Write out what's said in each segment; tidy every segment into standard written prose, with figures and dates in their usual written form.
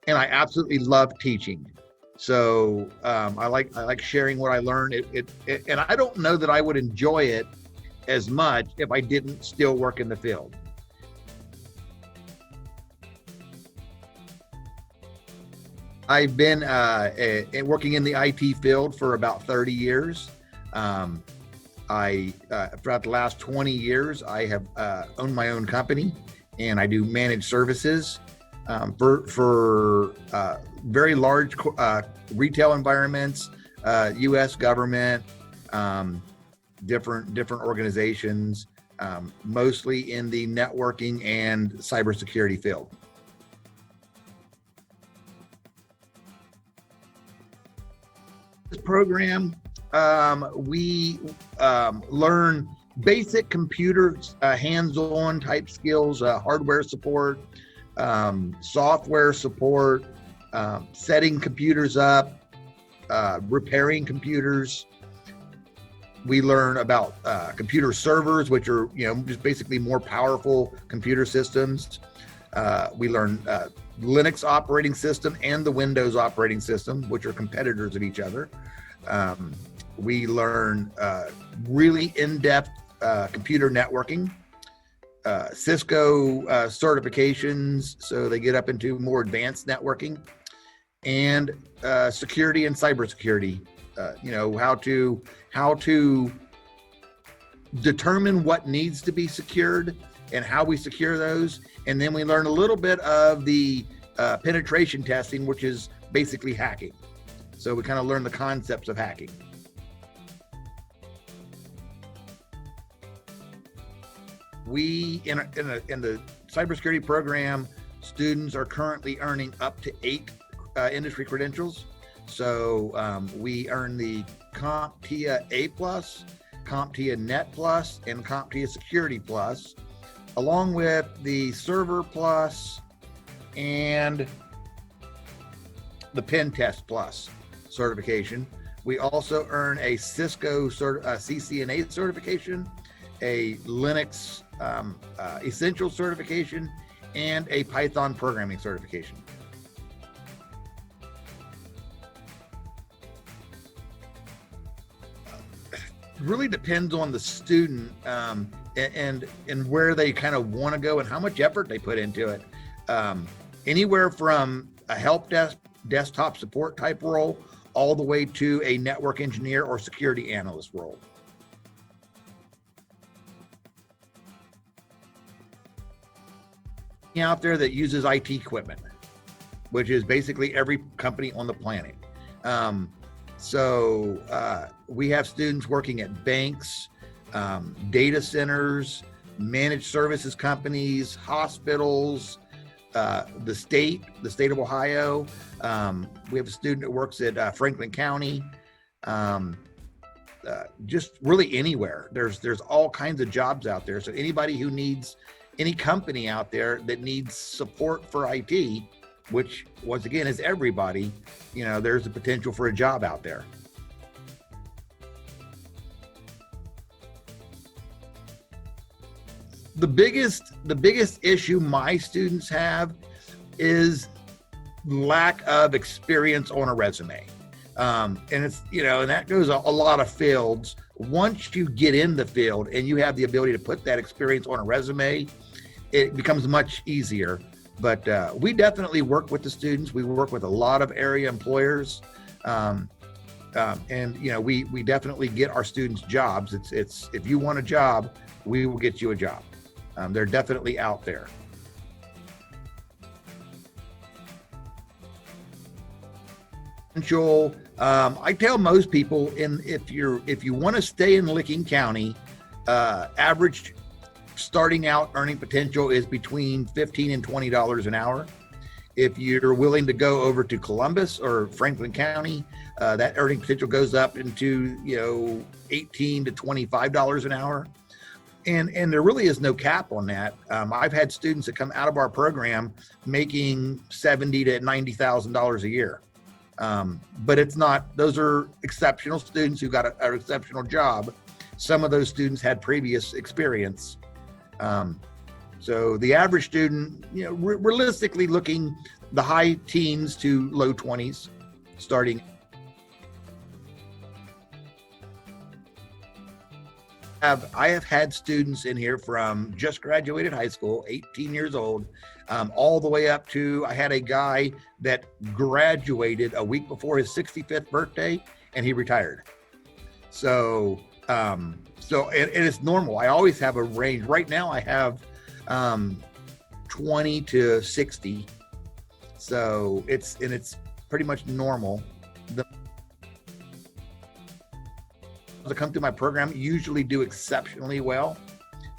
and I absolutely love teaching. So I like sharing what I learned. And I don't know that I would enjoy it as much if I didn't still work in the field. I've been working in the IT field for about 30 years. Um, I throughout the last 20 years, I have owned my own company, and I do managed services for very large retail environments, U.S. government, um, different organizations, mostly in the networking and cybersecurity field. This program, we learn basic computer hands-on type skills, hardware support, software support, setting computers up, repairing computers. We learn about computer servers, which are just basically more powerful computer systems. We learn Linux operating system and the Windows operating system, which are competitors of each other. We learn really in-depth computer networking, Cisco certifications, so they get up into more advanced networking, and security and cybersecurity. How to determine what needs to be secured and how we secure those, and then we learn a little bit of the penetration testing, which is basically hacking. So we kind of learn the concepts of hacking. We in the cybersecurity program, students are currently earning up to 8 industry credentials. So we earn the CompTIA A+, CompTIA Net Plus, and CompTIA Security Plus, along with the Server Plus and the Pen Test Plus certification. We also earn a Cisco CCNA certification, a Linux Essential certification, and a Python programming certification. Really depends on the student and where they kind of want to go and how much effort they put into it. Anywhere from a help desk, desktop support type role, all the way to a network engineer or security analyst role. Out there that uses IT equipment, which is basically every company on the planet. So we have students working at banks, data centers, managed services companies, hospitals, the state of Ohio. We have a student that works at Franklin County. Just really anywhere. There's all kinds of jobs out there. So anybody who needs, any company out there that needs support for IT, which once again is everybody, there's a potential for a job out there. The biggest issue my students have is lack of experience on a resume. And it's, and that goes a lot of fields. Once you get in the field and you have the ability to put that experience on a resume, it becomes much easier. But we definitely work with the students. We work with a lot of area employers. And we definitely get our students jobs. It's if you want a job, we will get you a job. They're definitely out there. I tell most people, if you want to stay in Licking County, average starting out earning potential is between $15 and $20 an hour. If you're willing to go over to Columbus or Franklin County, that earning potential goes up into $18 to $25 an hour. And there really is no cap on that. I've had students that come out of our program making $70,000 to $90,000 a year. But it's not; those are exceptional students who got an exceptional job. Some of those students had previous experience. So the average student, realistically looking, the high teens to low 20s starting. I have had students in here from just graduated high school, 18 years old, all the way up to, I had a guy that graduated a week before his 65th birthday and he retired. So, and it's normal. I always have a range. Right now I have 20 to 60. So it's pretty much normal. That come through my program usually do exceptionally well.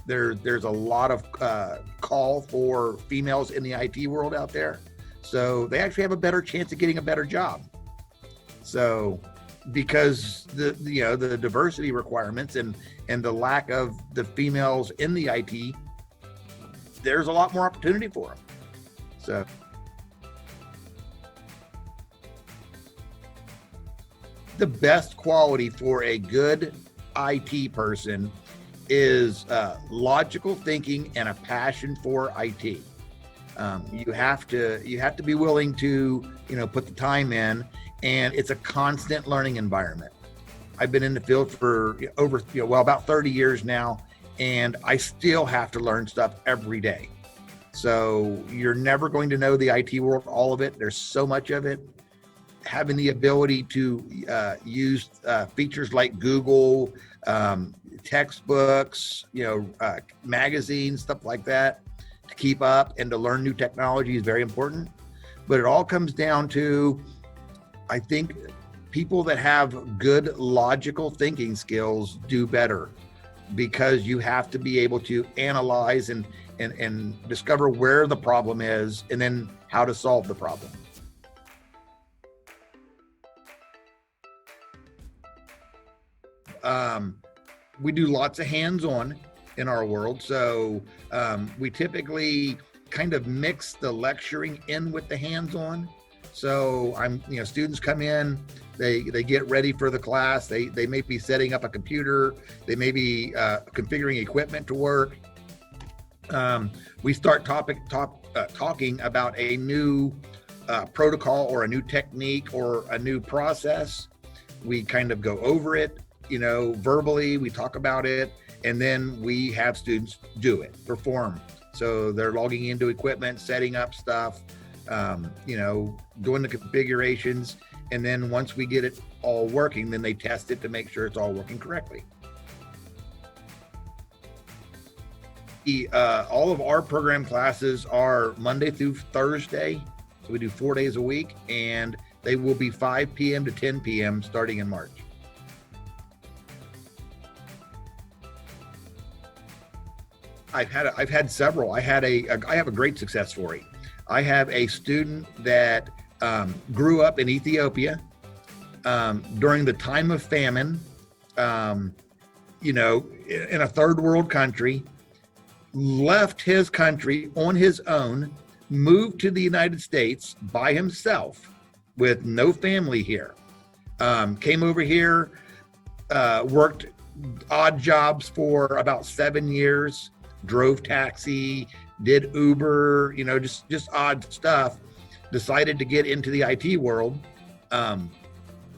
There's a lot of call for females in the IT world out there, so they actually have a better chance of getting a better job. So because the diversity requirements and the lack of the females in the IT, there's a lot more opportunity for them. So the best quality for a good IT person is logical thinking and a passion for IT. You have to be willing to put the time in, and it's a constant learning environment. I've been in the field for about 30 years now, and I still have to learn stuff every day. So you're never going to know the IT world, all of it. There's so much of it. Having the ability to use features like Google, textbooks, magazines, stuff like that, to keep up and to learn new technology is very important. But it all comes down to, I think, people that have good logical thinking skills do better, because you have to be able to analyze and discover where the problem is and then how to solve the problem. We do lots of hands-on in our world. So we typically kind of mix the lecturing in with the hands-on. So students come in, they get ready for the class. They may be setting up a computer. They may be configuring equipment to work. We start talking about a new protocol or a new technique or a new process. We kind of go over it. Verbally, we talk about it, and then we have students do it, perform. So they're logging into equipment, setting up stuff, doing the configurations. And then once we get it all working, then they test it to make sure it's all working correctly. All of our program classes are Monday through Thursday. So we do 4 days a week, and they will be 5 p.m. to 10 p.m. starting in March. I've had several. I have a great success story. I have a student that grew up in Ethiopia during the time of famine, in a third world country, left his country on his own, moved to the United States by himself with no family here, came over here, worked odd jobs for about 7 years, drove taxi, did Uber, just odd stuff, decided to get into the IT world.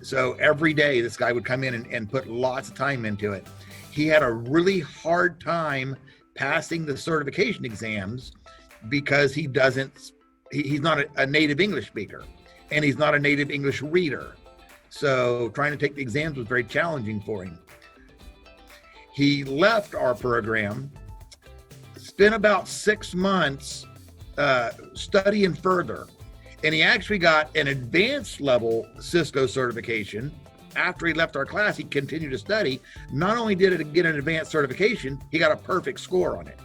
So every day this guy would come in and put lots of time into it. He had a really hard time passing the certification exams because he's not a native English speaker, and he's not a native English reader. So trying to take the exams was very challenging for him. He left our program, spent about 6 months studying further, and he actually got an advanced level Cisco certification. After he left our class, he continued to study. Not only did it get an advanced certification, he got a perfect score on it.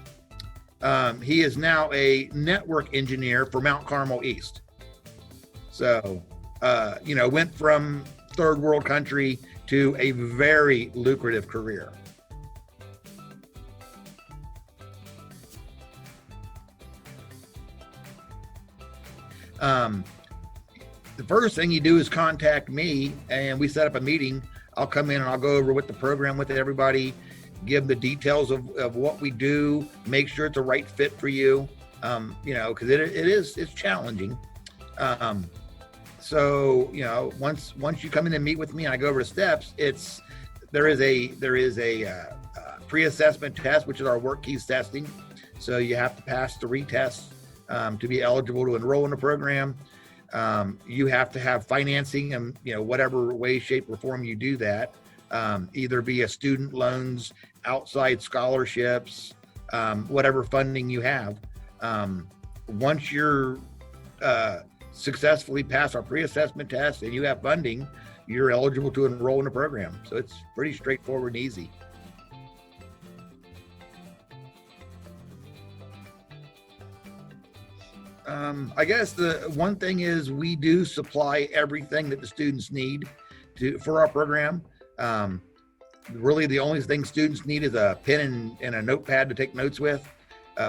He is now a network engineer for Mount Carmel East. So, went from third world country to a very lucrative career. The first thing you do is contact me, and we set up a meeting. I'll come in and I'll go over with the program with everybody, give the details of what we do, make sure it's a right fit for you. Because it's challenging. Um, so once you come in and meet with me and I go over the steps, there is a pre-assessment test, which is our work keys testing. So you have to pass 3 tests to be eligible to enroll in the program. You have to have financing, and whatever way, shape, or form you do that, either via student loans, outside scholarships, whatever funding you have. Once you're successfully pass our pre-assessment test and you have funding, you're eligible to enroll in the program. So it's pretty straightforward and easy. I guess the one thing is we do supply everything that the students need for our program. Really, the only thing students need is a pen and a notepad to take notes with.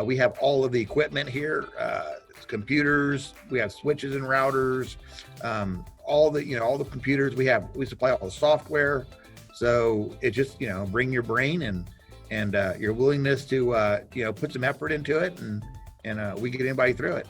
We have all of the equipment here, computers. We have switches and routers. All the computers we supply all the software. So it just bring your brain and your willingness to put some effort into it, and we get anybody through it.